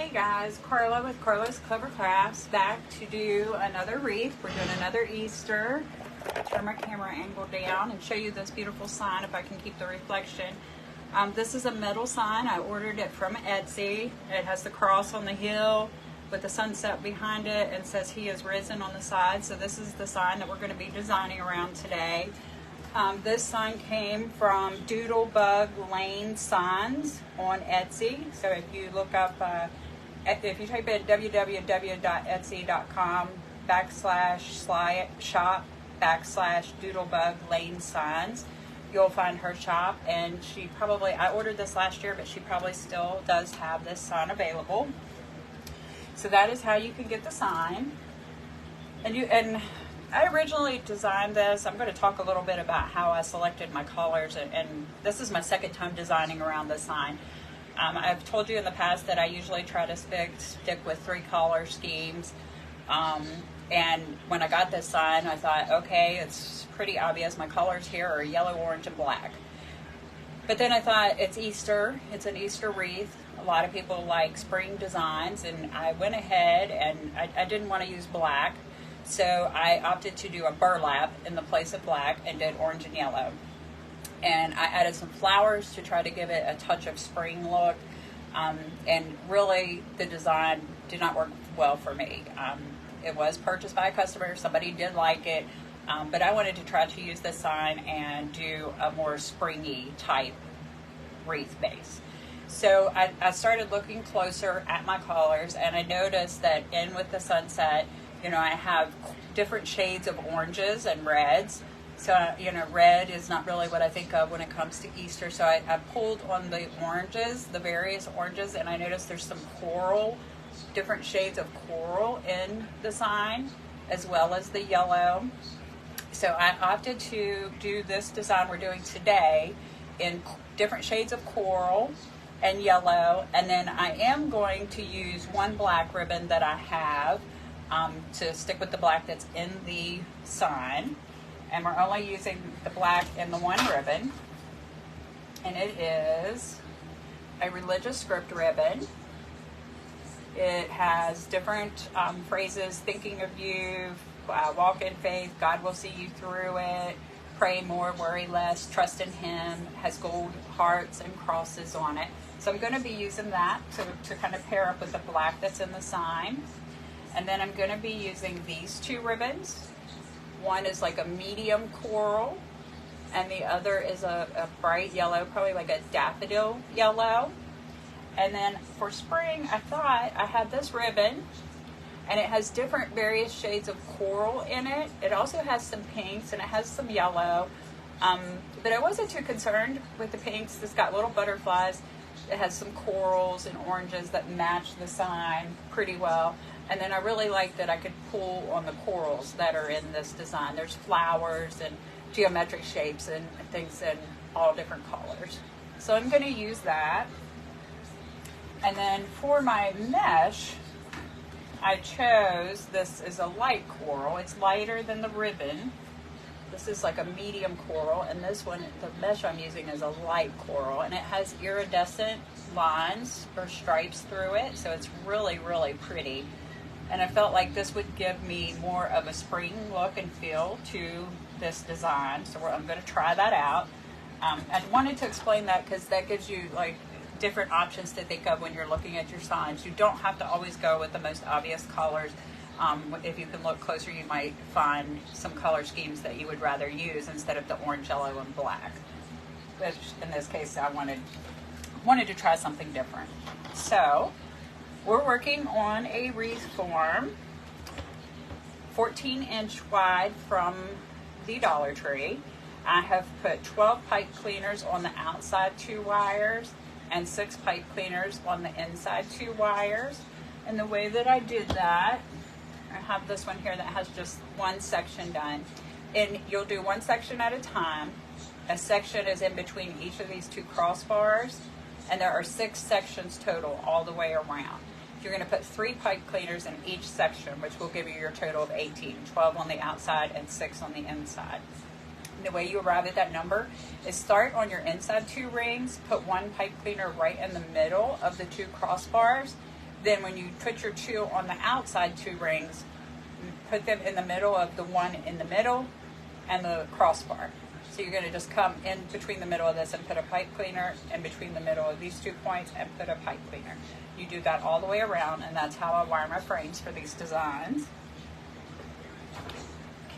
Hey guys, Carla with Karla's Clever Crafts, back to do another wreath. We're doing another Easter. Turn my camera angle down and show you this beautiful sign if I can keep the reflection. This is a metal sign. I ordered it from Etsy. It has the cross on the hill with the sunset behind it and says He is risen on the side. So this is the sign that we're going to be designing around today. This sign came from Doodlebug Lane Signs on Etsy. So if you look up, if you type in www.etsy.com/shop/Doodlebug Lane Signs, you'll find her shop. And she probably, I ordered this last year, but she probably still does have this sign available. So that is how you can get the sign. And I originally designed this. I'm going to talk a little bit about how I selected my colors, and this is my second time designing around this sign. I've told you in the past that I usually try to stick with 3 color schemes, and when I got this sign I thought, okay, it's pretty obvious my colors here are yellow, orange, and black. But then I thought, it's Easter, it's an Easter wreath. A lot of people like spring designs, and I went ahead and I didn't want to use black. So I opted to do a burlap in the place of black and did orange and yellow. And I added some flowers to try to give it a touch of spring look. And really, the design did not work well for me. It was purchased by a customer. Somebody did like it. But I wanted to try to use this sign and do a more springy type wreath base. So I started looking closer at my colors, and I noticed that in with the sunset, you know, I have different shades of oranges and reds. So, you know, red is not really what I think of when it comes to Easter. So I pulled on the oranges, the various oranges, and I noticed there's some coral, different shades of coral in the sign, as well as the yellow. So I opted to do this design we're doing today in different shades of coral and yellow. And then I am going to use one black ribbon that I have to stick with the black that's in the sign, and we're only using the black in the one ribbon, and it is a religious script ribbon. It has different phrases: thinking of you, walk in faith, God will see you through it, pray more, worry less, trust in Him. It has gold hearts and crosses on it. So I'm going to be using that to kind of pair up with the black that's in the sign. And then I'm going to be using these 2 ribbons. One is like a medium coral, and the other is a bright yellow, probably like a daffodil yellow. And then for spring, I thought I had this ribbon, and it has different various shades of coral in it. It also has some pinks, and it has some yellow. But I wasn't too concerned with the pinks. It's got little butterflies. It has some corals and oranges that match the sign pretty well. And then I really like that I could pull on the corals that are in this design. There's flowers and geometric shapes and things in all different colors. So I'm going to use that. And then for my mesh, I chose, this is a light coral. It's lighter than the ribbon. This is like a medium coral, and this one, the mesh I'm using, is a light coral, and it has iridescent lines or stripes through it, so it's really, really pretty. And I felt like this would give me more of a spring look and feel to this design, so I'm going to try that out. I wanted to explain that because that gives you like different options to think of when you're looking at your signs. You don't have to always go with the most obvious colors. If you can look closer, you might find some color schemes that you would rather use instead of the orange, yellow, and black. Which in this case, I wanted to try something different. So we're working on a wreath form, 14-inch wide from the Dollar Tree. I have put 12 pipe cleaners on the outside 2 wires and 6 pipe cleaners on the inside 2 wires. And the way that I did that, I have this one here that has just one section done. And you'll do one section at a time. A section is in between each of these 2 crossbars, and there are 6 sections total all the way around. You're going to put 3 pipe cleaners in each section, which will give you your total of 18, 12 on the outside and 6 on the inside. The way you arrive at that number is start on your inside 2 rings, put 1 pipe cleaner right in the middle of the 2 crossbars, Then when you put your two on the outside two rings, put them in the middle of the one in the middle and the crossbar. So you're going to just come in between the middle of this and put a pipe cleaner, in between the middle of these 2 points and put a pipe cleaner. You do that all the way around, and that's how I wire my frames for these designs.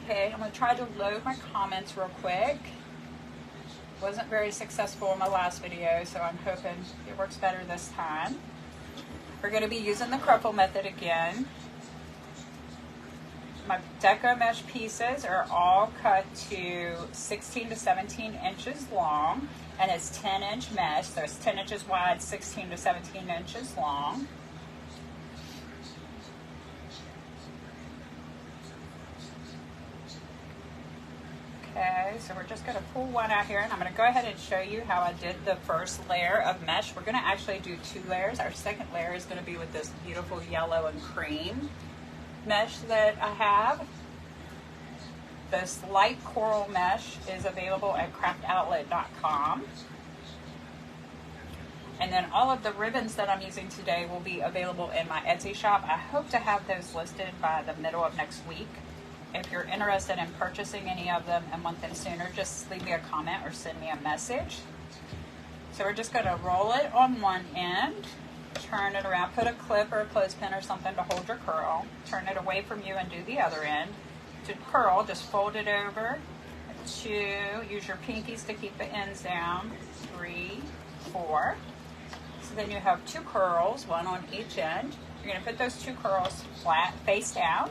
Okay, I'm going to try to load my comments real quick. Wasn't very successful in my last video, so I'm hoping it works better this time. We're going to be using the cruffle method again. My deco mesh pieces are all cut to 16 to 17 inches long, and it's 10-inch mesh, so it's 10 inches wide, 16 to 17 inches long. Okay, so we're just going to pull one out here, and I'm going to go ahead and show you how I did the first layer of mesh. We're going to actually do 2 layers. Our second layer is going to be with this beautiful yellow and cream mesh that I have. This light coral mesh is available at craftoutlet.com. And then all of the ribbons that I'm using today will be available in my Etsy shop. I hope to have those listed by the middle of next week. If you're interested in purchasing any of them and want them sooner, just leave me a comment or send me a message. So we're just going to roll it on one end, turn it around, put a clip or a clothespin or something to hold your curl, turn it away from you and do the other end. To curl, just fold it over, 2, use your pinkies to keep the ends down, 3, 4. So then you have 2 curls, one on each end. You're going to put those 2 curls flat, face down,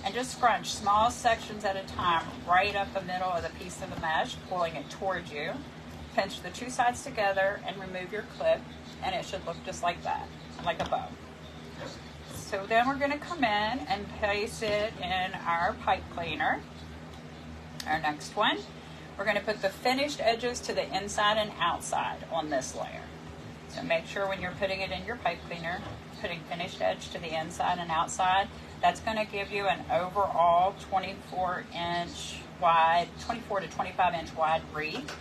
and just scrunch small sections at a time right up the middle of the piece of the mesh, pulling it towards you. Pinch the 2 sides together and remove your clip, and it should look just like that, like a bow. So then we're going to come in and place it in our pipe cleaner. Our next one, we're going to put the finished edges to the inside and outside on this layer. So make sure when you're putting it in your pipe cleaner, putting finished edge to the inside and outside. That's going to give you an overall 24 to 25 inch wide wreath.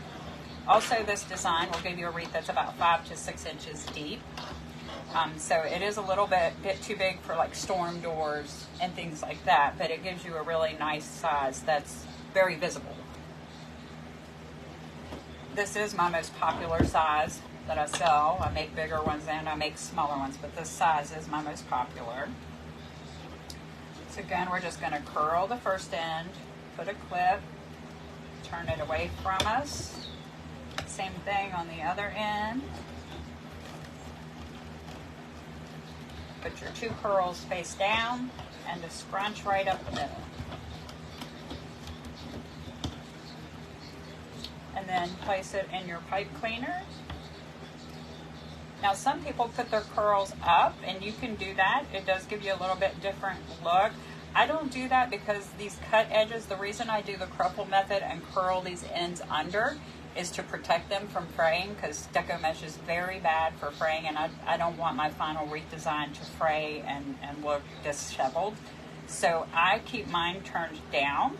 Also, this design will give you a wreath that's about 5 to 6 inches deep. So it is a little bit too big for like storm doors and things like that, but it gives you a really nice size that's very visible. This is my most popular size that I sell. I make bigger ones and I make smaller ones, but this size is my most popular. So again, we're just going to curl the first end, put a clip, turn it away from us. Same thing on the other end. Put your 2 curls face down and just scrunch right up the middle. And then place it in your pipe cleaner. Now some people put their curls up, and you can do that. It does give you a little bit different look. I don't do that because these cut edges, the reason I do the cruffle method and curl these ends under is to protect them from fraying, because deco mesh is very bad for fraying, and I don't want my final wreath design to fray and look disheveled. So I keep mine turned down.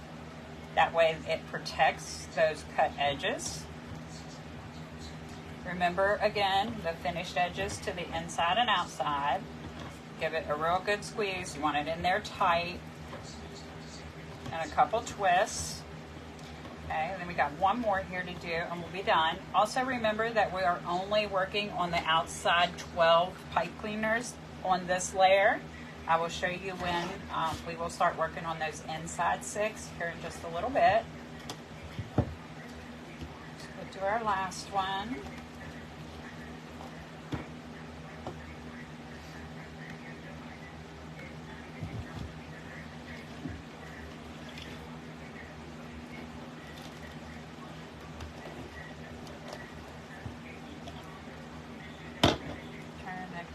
That way it protects those cut edges. Remember, again, the finished edges to the inside and outside. Give it a real good squeeze. You want it in there tight. And a couple twists. Okay, and then we got one more here to do, and we'll be done. Also remember that we are only working on the outside 12 pipe cleaners on this layer. I will show you when we will start working on those inside 6 here in just a little bit. We'll do our last one.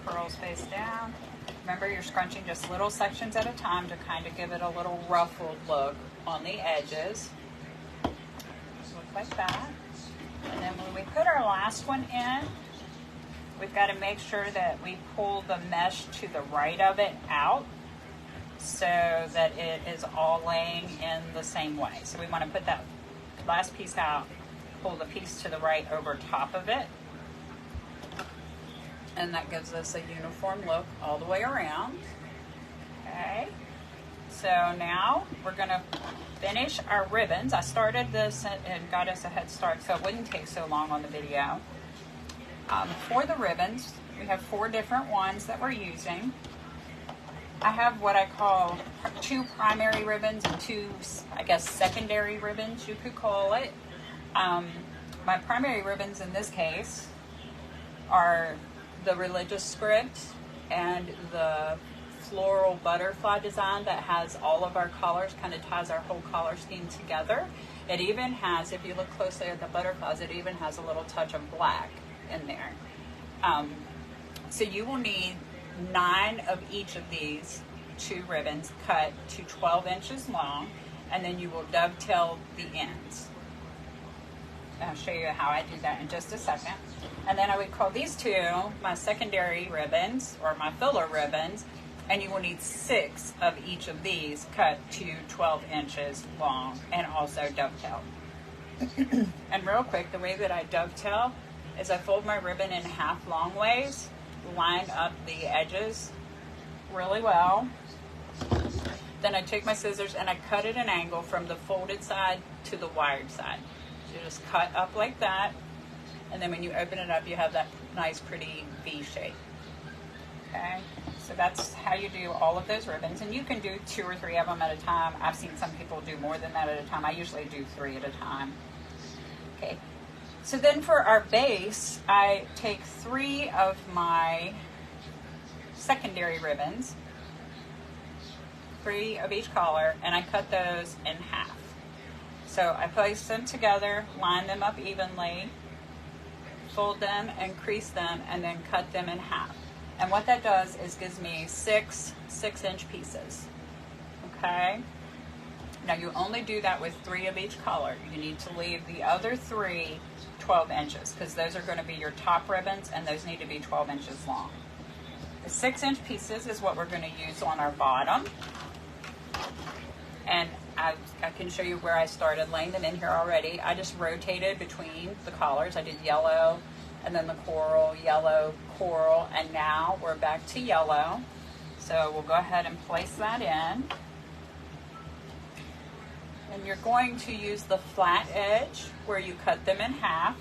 Curls face down. Remember, you're scrunching just little sections at a time to kind of give it a little ruffled look on the edges. Look like that. And then when we put our last one in, we've got to make sure that we pull the mesh to the right of it out so that it is all laying in the same way. So we want to put that last piece out, pull the piece to the right over top of it. And that gives us a uniform look all the way around. Okay, so now we're going to finish our ribbons. I started this and got us a head start so it wouldn't take so long on the video. For the ribbons, we have 4 different ones that we're using. I have what I call 2 primary ribbons and 2, I guess, secondary ribbons, you could call it. My primary ribbons in this case are the religious script and the floral butterfly design that has all of our colors, kind of ties our whole color scheme together. It even has, if you look closely at the butterflies, it even has a little touch of black in there. So you will need 9 of each of these 2 ribbons cut to 12 inches long, and then you will dovetail the ends. I'll show you how I do that in just a second. And then I would call these 2 my secondary ribbons or my filler ribbons, and you will need 6 of each of these cut to 12 inches long and also dovetailed. And real quick, the way that I dovetail is I fold my ribbon in half long ways, line up the edges really well. Then I take my scissors and I cut at an angle from the folded side to the wired side. So you just cut up like that, and then when you open it up, you have that nice pretty V shape. Okay, so that's how you do all of those ribbons, and you can do 2 or 3 of them at a time. I've seen some people do more than that at a time. I usually do 3 at a time. Okay, so then for our base, I take 3 of my secondary ribbons, 3 of each color, and I cut those in half. So I place them together, line them up evenly, fold them and crease them, and then cut them in half. And what that does is gives me 6 6-inch pieces. Okay? Now you only do that with 3 of each color. You need to leave the other 3 12 inches because those are going to be your top ribbons, and those need to be 12 inches long. The 6-inch pieces is what we're going to use on our bottom. And I can show you where I started laying them in here already. I just rotated between the colors. I did yellow, and then the coral, yellow, coral, and now we're back to yellow. So we'll go ahead and place that in. And you're going to use the flat edge where you cut them in half,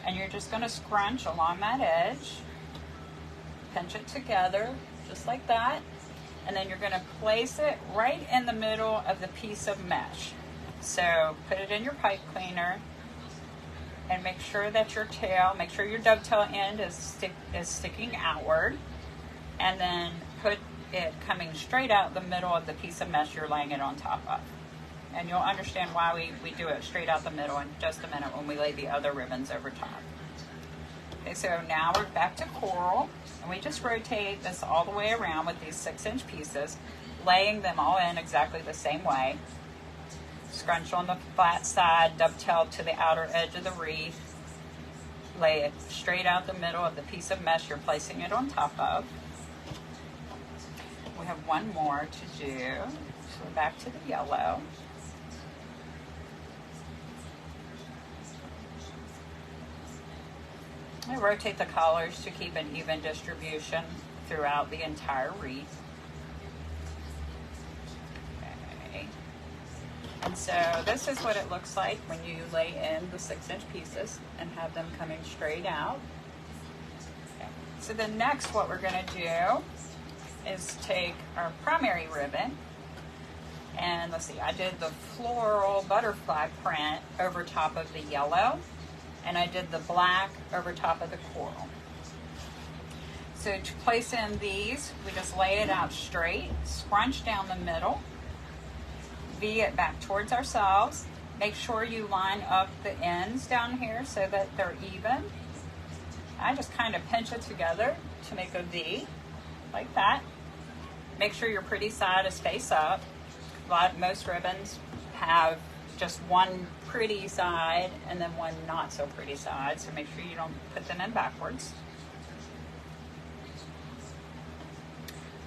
and you're just going to scrunch along that edge, pinch it together just like that, and then you're going to place it right in the middle of the piece of mesh. So put it in your pipe cleaner and make sure that your tail, make sure your dovetail end is sticking outward, and then put it coming straight out the middle of the piece of mesh you're laying it on top of. And you'll understand why we do it straight out the middle in just a minute when we lay the other ribbons over top. Okay, so now we're back to coral, and we just rotate this all the way around with these 6-inch pieces, laying them all in exactly the same way. Scrunch on the flat side, dovetail to the outer edge of the wreath, lay it straight out the middle of the piece of mesh you're placing it on top of. We have one more to do, so we're back to the yellow. I rotate the colors to keep an even distribution throughout the entire wreath. Okay. And so this is what it looks like when you lay in the 6-inch pieces and have them coming straight out. Okay. So then next what we're going to do is take our primary ribbon, and let's see, I did the floral butterfly print over top of the yellow, and I did the black over top of the coral. So to place in these, we just lay it out straight, scrunch down the middle, V it back towards ourselves. Make sure you line up the ends down here so that they're even. I just kind of pinch it together to make a V, like that. Make sure your pretty side is face up. Most ribbons have just one pretty side and then one not so pretty side, so make sure you don't put them in backwards.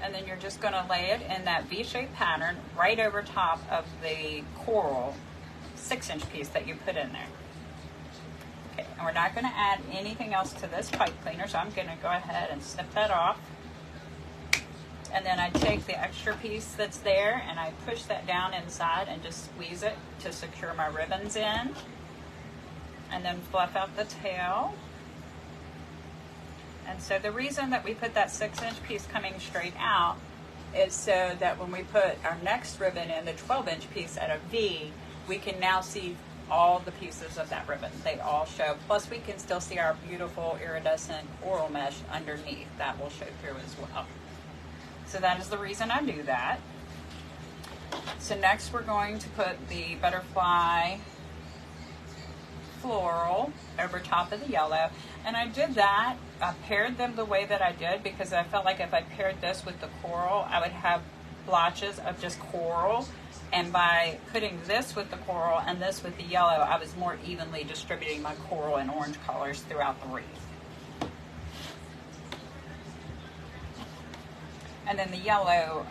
And then you're just going to lay it in that V-shaped pattern right over top of the coral 6-inch piece that you put in there. Okay, and we're not going to add anything else to this pipe cleaner, so I'm going to go ahead and snip that off. And then I take the extra piece that's there and I push that down inside and just squeeze it to secure my ribbons in. And then fluff out the tail. And so the reason that we put that 6-inch piece coming straight out is so that when we put our next ribbon in, the 12-inch piece at a V, we can now see all the pieces of that ribbon. They all show. Plus we can still see our beautiful iridescent coral mesh underneath. That will show through as well. So that is the reason I do that. So next we're going to put the butterfly floral over top of the yellow. And I did that, I paired them the way that I did because I felt like if I paired this with the coral, I would have blotches of just coral. And by putting this with the coral and this with the yellow, I was more evenly distributing my coral and orange colors throughout the wreath. And then the yellow,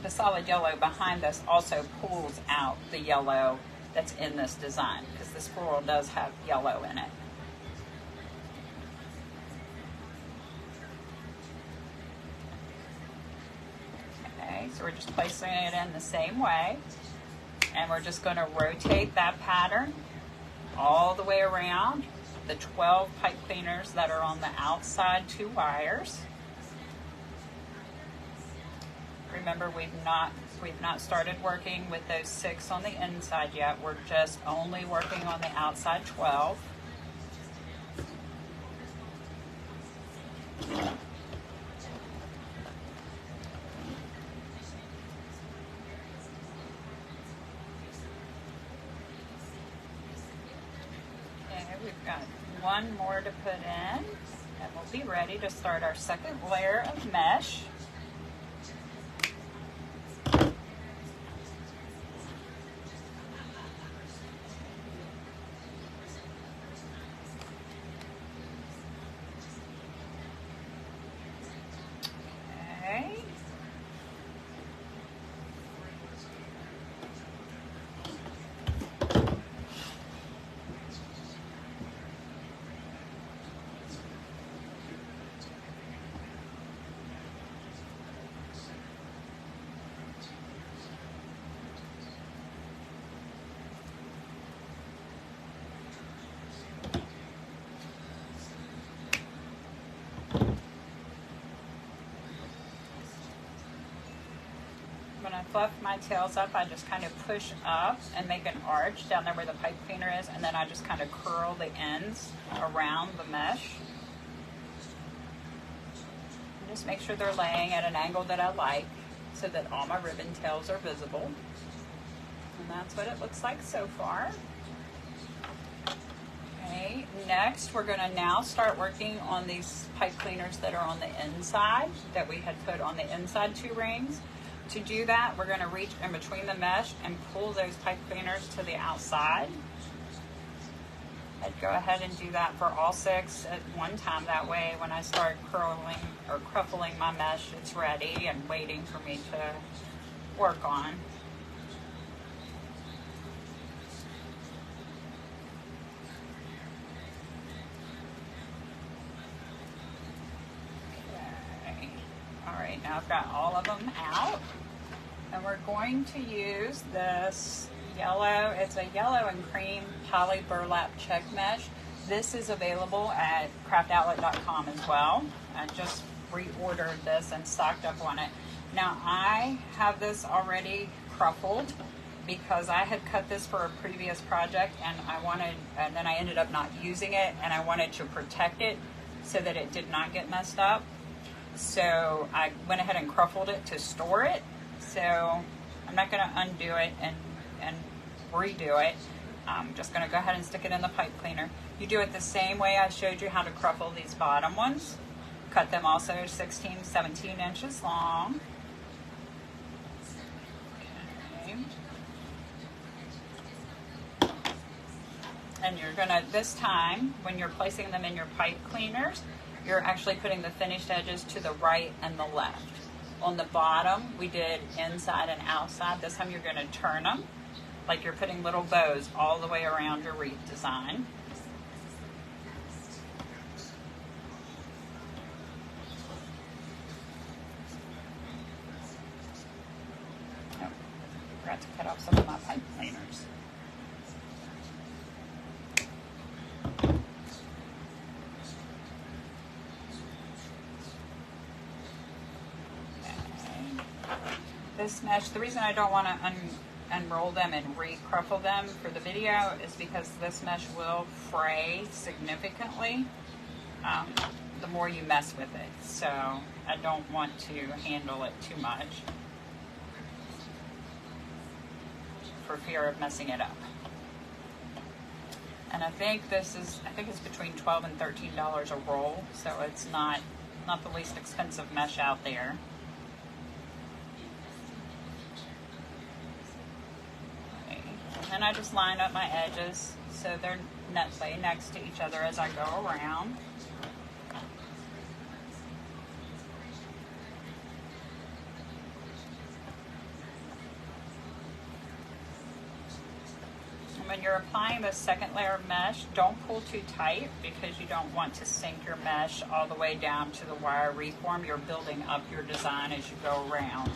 the solid yellow behind this also pulls out the yellow that's in this design because this floral does have yellow in it. Okay, so we're just placing it in the same way. And we're just going to rotate that pattern all the way around the 12 pipe cleaners that are on the outside 2 wires. Remember, we've not started working with those 6 on the inside yet. We're just only working on the outside 12. Okay, we've got 1 more to put in, and we'll be ready to start our second layer of mesh. When I fluff my tails up, I just kind of push up and make an arch down there where the pipe cleaner is, and then I just kind of curl the ends around the mesh. And just make sure they're laying at an angle that I like so that all my ribbon tails are visible. And that's what it looks like so far. Okay, next we're going to now start working on these pipe cleaners that are on the inside that we had put on the inside 2 rings. To do that, we're going to reach in between the mesh and pull those pipe cleaners to the outside. I'd go ahead and do that for all 6 at one time. That way, when I start curling or cruffling my mesh, it's ready and waiting for me to work on. Okay. All right, now I've got all of them out. And we're going to use this yellow, it's a yellow and cream poly burlap check mesh. This is available at craftoutlet.com as well. I just reordered this and stocked up on it. Now I have this already cruffled because I had cut this for a previous project and then I ended up not using it, and I wanted to protect it so that it did not get messed up. So I went ahead and cruffled it to store it. So I'm not going to undo it and redo it. I'm just going to go ahead and stick it in the pipe cleaner. You do it the same way I showed you how to cruffle these bottom ones. Cut them also 16, 17 inches long. Okay. And you're going to, this time, when you're placing them in your pipe cleaners, you're actually putting the finished edges to the right and the left. On the bottom, we did inside and outside. This time you're going to turn them like you're putting little bows all the way around your wreath design. forgot to cut off some of my pipe cleaners. This mesh, the reason I don't want to unroll them and re-cruffle them for the video is because this mesh will fray significantly the more you mess with it. So I don't want to handle it too much for fear of messing it up. And I think it's between $12 and $13 a roll, so it's not the least expensive mesh out there. And I just line up my edges so they're lay next to each other as I go around. And when you're applying the second layer of mesh, don't pull too tight because you don't want to sink your mesh all the way down to the wire reform. You're building up your design as you go around.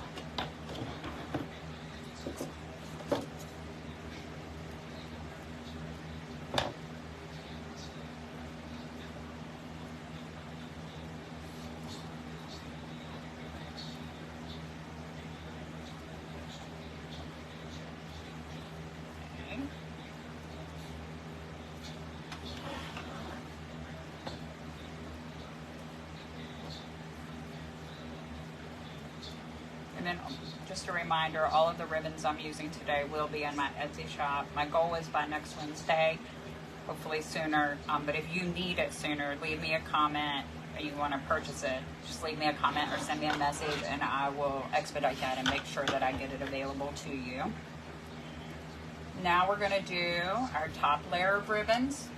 And then just a reminder, all of the ribbons I'm using today will be in my Etsy shop. My goal is by next Wednesday, hopefully sooner. But if you need it sooner, leave me a comment or you want to purchase it. Just leave me a comment or send me a message and I will expedite that and make sure that I get it available to you. Now we're going to do our top layer of ribbons.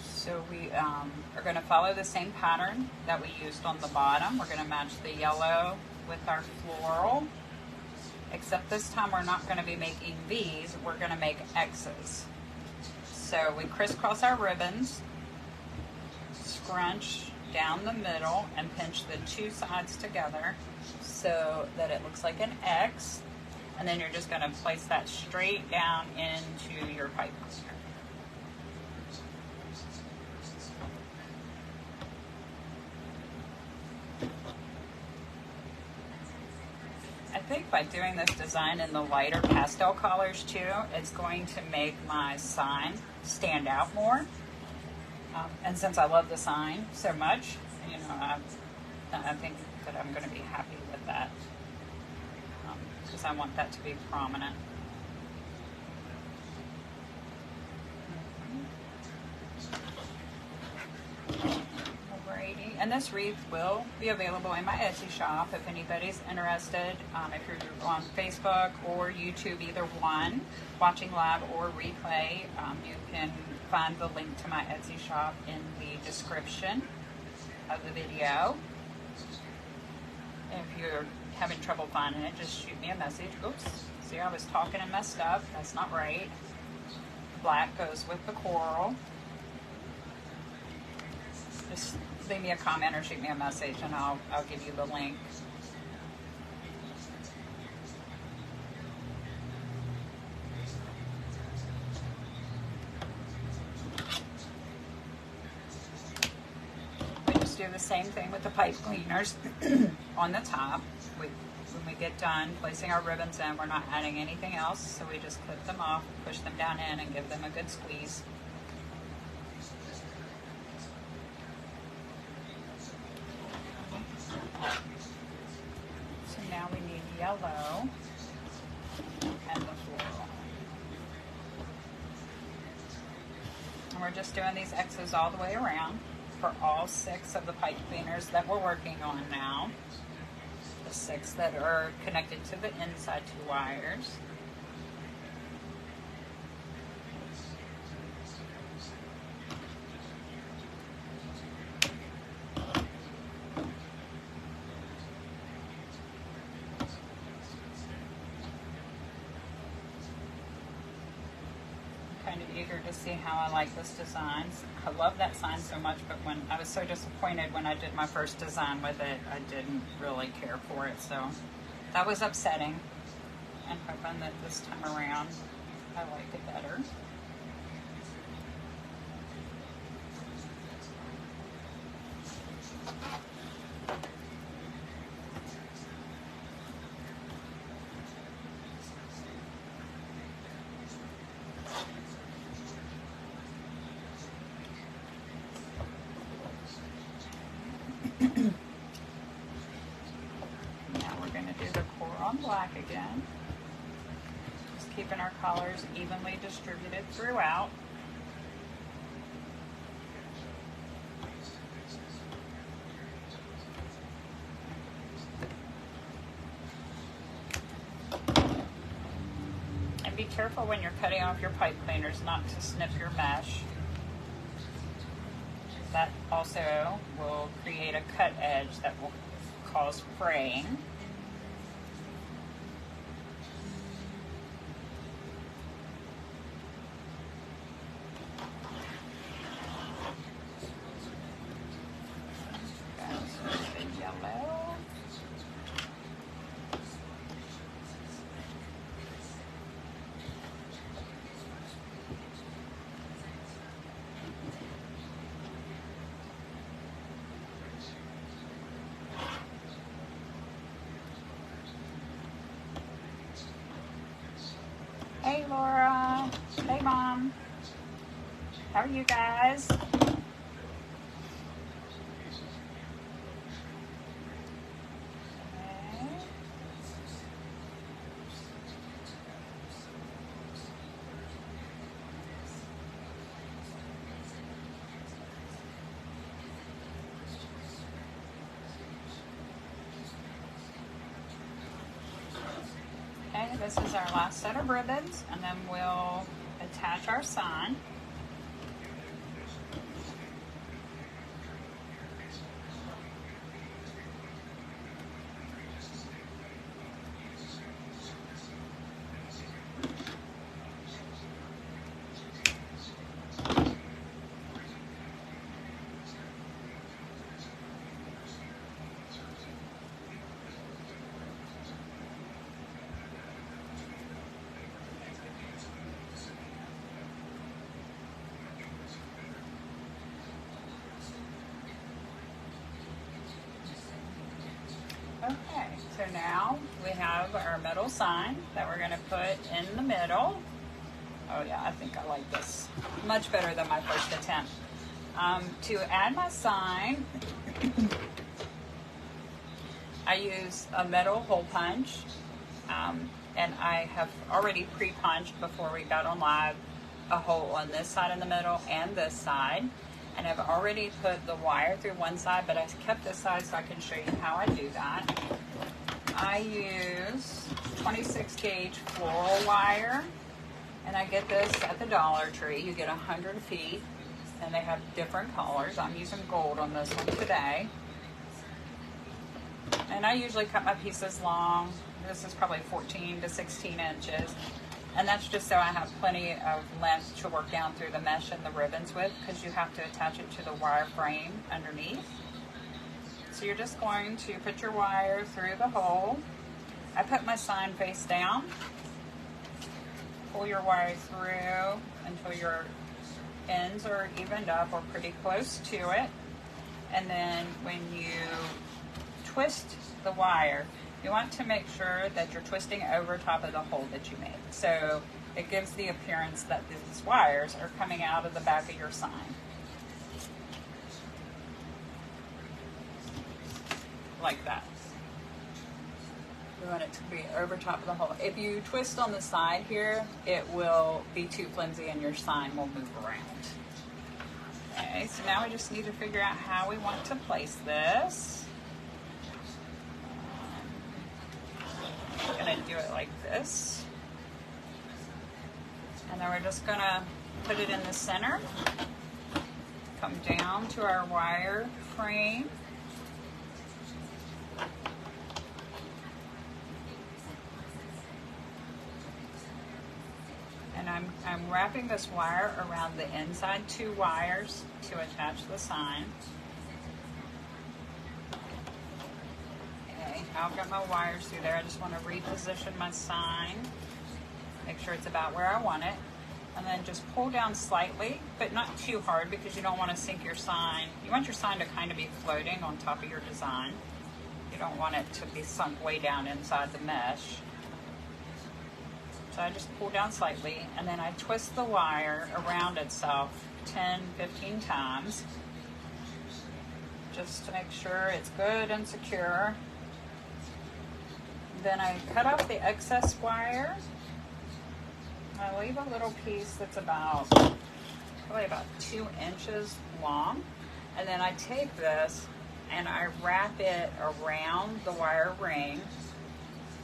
So we are going to follow the same pattern that we used on the bottom. We're going to match the yellow with our floral, except this time we're not going to be making V's, we're going to make X's. So we crisscross our ribbons, scrunch down the middle, and pinch the two sides together so that it looks like an X, and then you're just going to place that straight down into your pipe cleaner. I think by doing this design in the lighter pastel colors too, it's going to make my sign stand out more. And since I love the sign so much, you know, I think that I'm going to be happy with that because I want that to be prominent. And this wreath will be available in my Etsy shop if anybody's interested. If you're on Facebook or YouTube, either one, watching live or replay, you can find the link to my Etsy shop in the description of the video. If you're having trouble finding it, just shoot me a message. Oops, see, I was talking and messed up. That's not right. Black goes with the coral. Just leave me a comment or shoot me a message and I'll give you the link. We just do the same thing with the pipe cleaners on the top. When we get done placing our ribbons in, we're not adding anything else, so we just clip them off, push them down in, and give them a good squeeze. So now we need yellow and the floral. And we're just doing these X's all the way around for all 6 of the pipe cleaners that we're working on now. The 6 that are connected to the inside 2 wires. Eager to see how I like this design. I love that sign so much, but when I was so disappointed when I did my first design with it, I didn't really care for it. So That was upsetting, and hoping that this time around I like it better. Black again, just keeping our colors evenly distributed throughout. And be careful when you're cutting off your pipe cleaners not to snip your mesh. That also will create a cut edge that will cause fraying. Hey Laura, hey Mom, how are you guys? Okay, this is our last set of ribbons, and then we'll attach our sign. Okay, so now we have our metal sign that we're going to put in the middle. Oh yeah, I think I like this much better than my first attempt. To add my sign, I use a metal hole punch, and I have already pre-punched before we got on live a hole on this side in the middle and this side. And I've already put the wire through one side, but I kept this side so I can show you how I do that. I use 26 gauge floral wire, and I get this at the Dollar Tree. You get 100 feet, and they have different colors. I'm using gold on this one today. And I usually cut my pieces long. This is probably 14 to 16 inches. And that's just so I have plenty of length to work down through the mesh and the ribbons with, because you have to attach it to the wire frame underneath. So you're just going to put your wire through the hole. I put my sign face down. Pull your wire through until your ends are evened up or pretty close to it. And then when you twist the wire, you want to make sure that you're twisting over top of the hole that you made. So it gives the appearance that these wires are coming out of the back of your sign. Like that. You want it to be over top of the hole. If you twist on the side here, it will be too flimsy and your sign will move around. Okay, so now we just need to figure out how we want to place this. I'm going to do it like this. And then we're just going to put it in the center. Come down to our wire frame. And I'm wrapping this wire around the inside two wires to attach the sign. Okay. I've got my wires through there. I just want to reposition my sign. Make sure it's about where I want it. And then just pull down slightly, but not too hard because you don't want to sink your sign. You want your sign to kind of be floating on top of your design. You don't want it to be sunk way down inside the mesh. So I just pull down slightly, and then I twist the wire around itself 10, 15 times, just to make sure it's good and secure. Then I cut off the excess wire. I leave a little piece that's probably about 2 inches long, and then I take this and I wrap it around the wire ring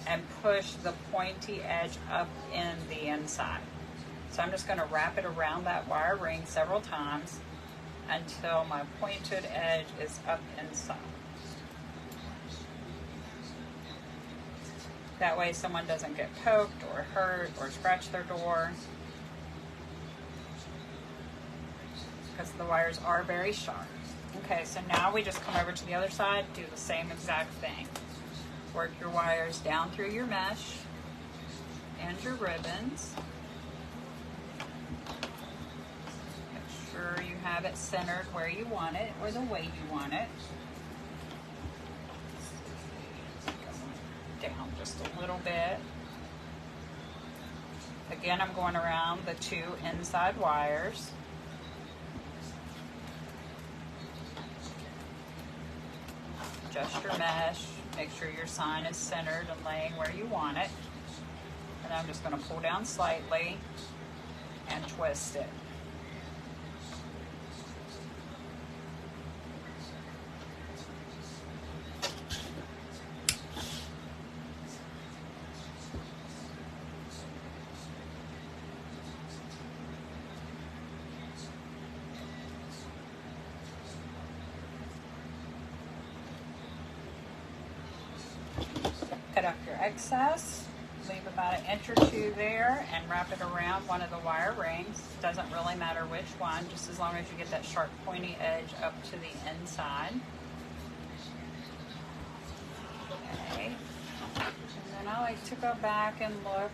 and push the pointy edge up in the inside. So I'm just going to wrap it around that wire ring several times until my pointed edge is up inside. That way someone doesn't get poked or hurt or scratch their door, because the wires are very sharp. Okay, so now we just come over to the other side, do the same exact thing. Work your wires down through your mesh and your ribbons. Make sure you have it centered where you want it or the way you want it. Down just a little bit. Again, I'm going around the 2 inside wires. Adjust your mesh. Make sure your sign is centered and laying where you want it. And I'm just going to pull down slightly and twist it. Cut off your excess, leave about 1 inch or 2 there, and wrap it around one of the wire rings. Doesn't really matter which one, just as long as you get that sharp pointy edge up to the inside. Okay, and then I like to go back and look,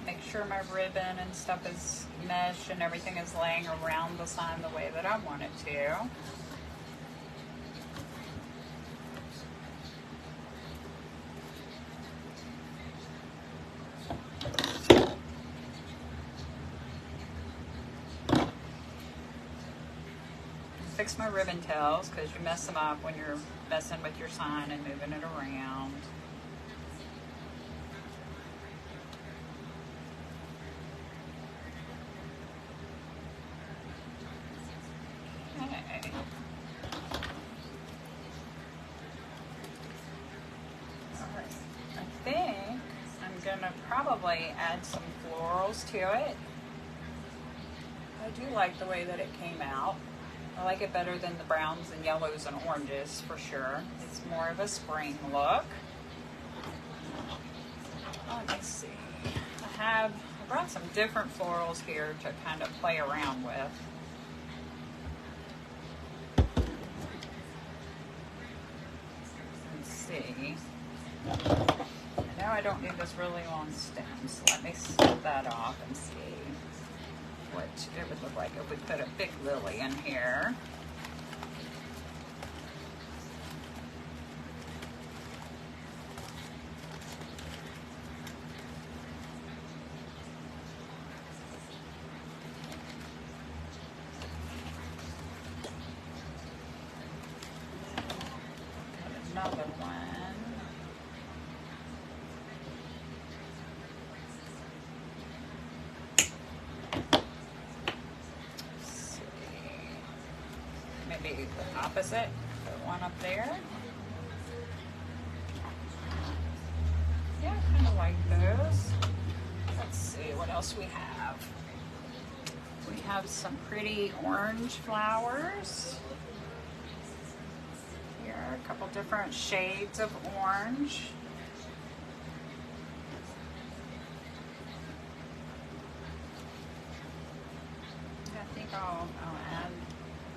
make sure my ribbon and stuff is mesh and everything is laying around the sign the way that I want it to. Fix my ribbon tails because you mess them up when you're messing with your sign and moving it around. Okay. Alright. I think I'm gonna probably add some florals to it. I do like the way that it came out. I like it better than the browns and yellows and oranges for sure. It's more of a spring look. Let me see. I brought some different florals here to kind of play around with. Let's see. I know I don't need this really long stem, so let me snip that off and see what it would look like if we put a big lily in here. Got another one. Maybe the opposite, put one up there. Yeah, I kind of like those. Let's see what else we have. We have some pretty orange flowers. Here are a couple different shades of orange. I think I'll add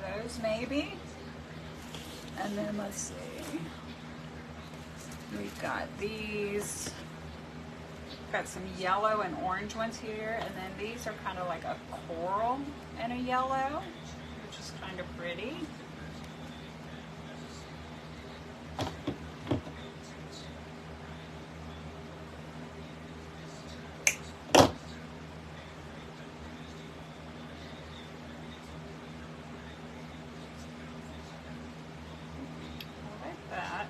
those maybe. And then let's see. We've got these. Got some yellow and orange ones here, and then these are kind of like a coral and a yellow, which is kind of pretty. I like that.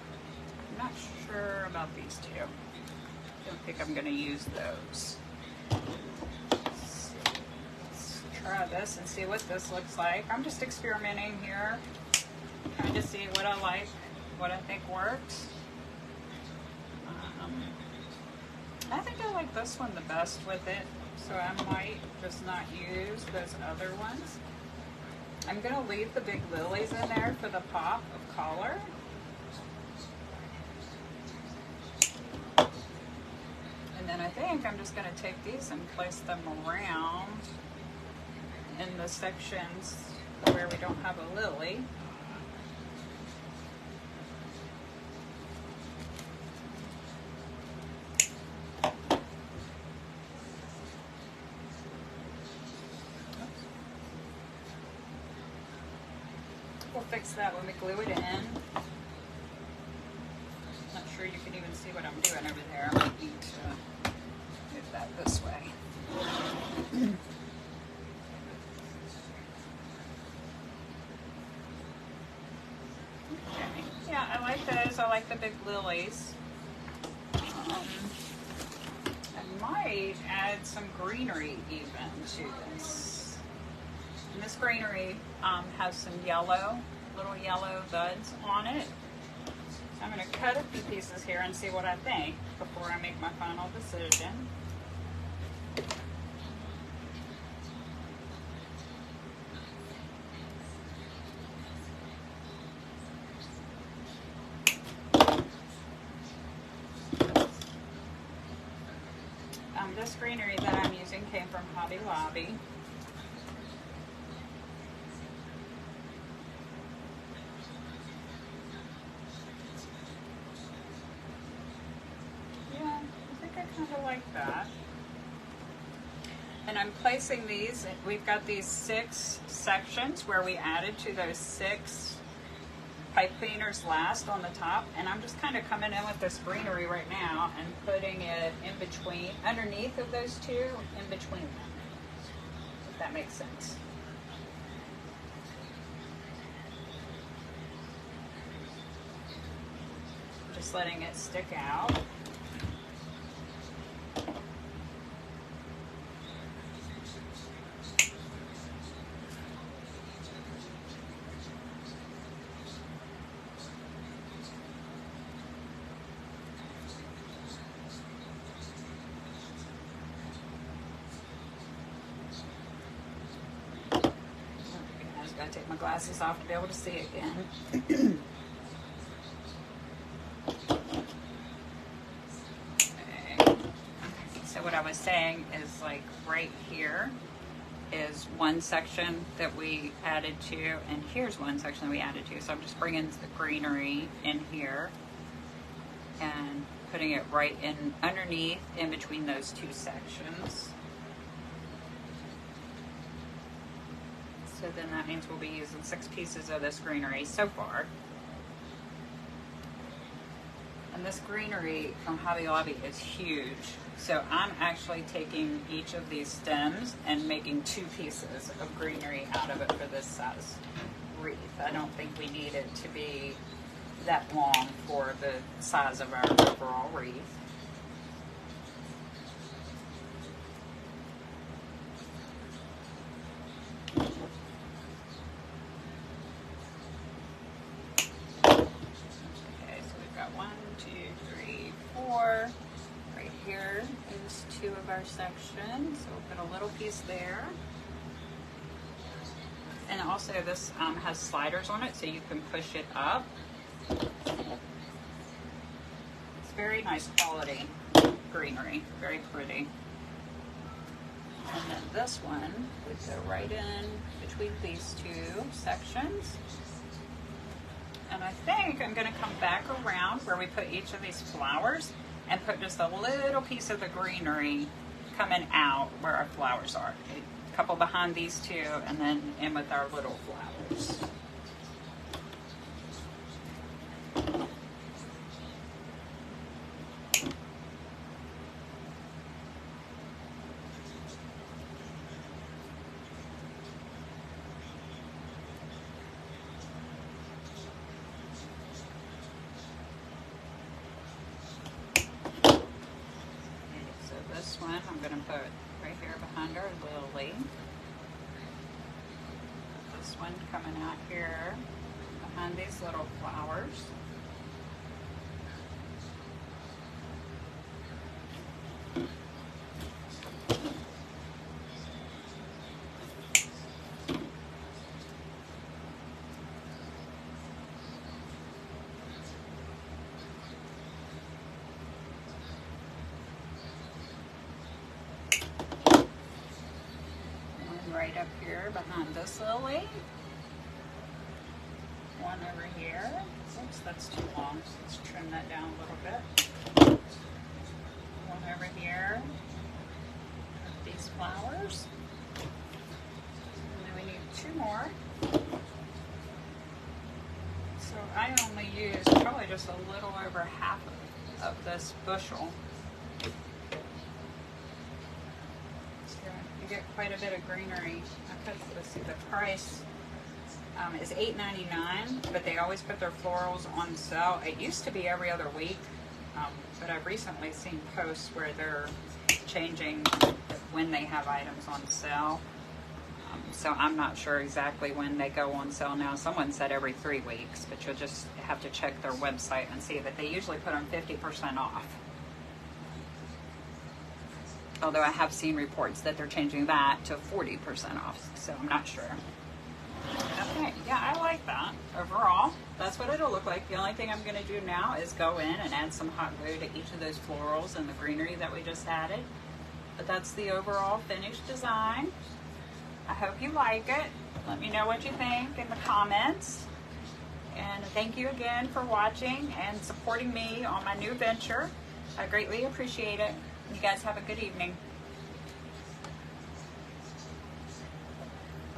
I'm not sure about these two. I don't think I'm going to use those. Let's try this and see what this looks like. I'm just experimenting here, trying to see what I like, what I think works. I think I like this one the best with it, so I might just not use those other ones. I'm going to leave the big lilies in there for the pop of color. And then I think I'm just going to take these and place them around in the sections where we don't have a lily. We'll fix that when we glue it in. Not sure you can even see what I'm doing over there. I might need to move that this way. Okay. Yeah, I like those. I like the big lilies. I might add some greenery even to this. And this greenery has some yellow, little yellow buds on it. I'm going to cut a few pieces here and see what I think before I make my final decision. This greenery that I'm using came from Hobby Lobby. Kind of like that. And I'm placing these, we've got these 6 sections where we added to those 6 pipe cleaners last on the top, and I'm just kind of coming in with this greenery right now and putting it in between, underneath of those 2, in between them, if that makes sense. Just letting it stick out. Gotta take my glasses off to be able to see again. Okay. So what I was saying is, like, right here is one section that we added to, and here's one section that we added to. So I'm just bringing the greenery in here and putting it right in underneath, in between those 2 sections. So then that means we'll be using 6 pieces of this greenery so far. And this greenery from Hobby Lobby is huge. So I'm actually taking each of these stems and making 2 pieces of greenery out of it for this size wreath. I don't think we need it to be that long for the size of our overall wreath. Right here is 2 of our sections, so we'll put a little piece there. And also this has sliders on it, so you can push it up. It's very nice quality greenery, very pretty. And then this one would go right in between these 2 sections. And I think I'm going to come back around where we put each of these flowers and put just a little piece of the greenery coming out where our flowers are. A couple behind these two, and then in with our little flowers. This one I'm going to put right here behind our lily. This one coming out here behind these little flowers. Right up here behind this lily. One over here. Oops, that's too long. So let's trim that down a little bit. One over here with these flowers. And then we need two more. So I only use probably just a little over half of this bushel. You get quite a bit of greenery. Let's see, the price is $8.99, but they always put their florals on sale. It used to be every other week, but I've recently seen posts where they're changing when they have items on sale. So I'm not sure exactly when they go on sale now. Someone said every 3 weeks, but you'll just have to check their website and see that they usually put them 50% off. Although I have seen reports that they're changing that to 40% off, so I'm not sure. Okay, yeah, I like that. Overall, that's what it'll look like. The only thing I'm going to do now is go in and add some hot glue to each of those florals and the greenery that we just added. But that's the overall finished design. I hope you like it. Let me know what you think in the comments. And thank you again for watching and supporting me on my new venture. I greatly appreciate it. You guys have a good evening.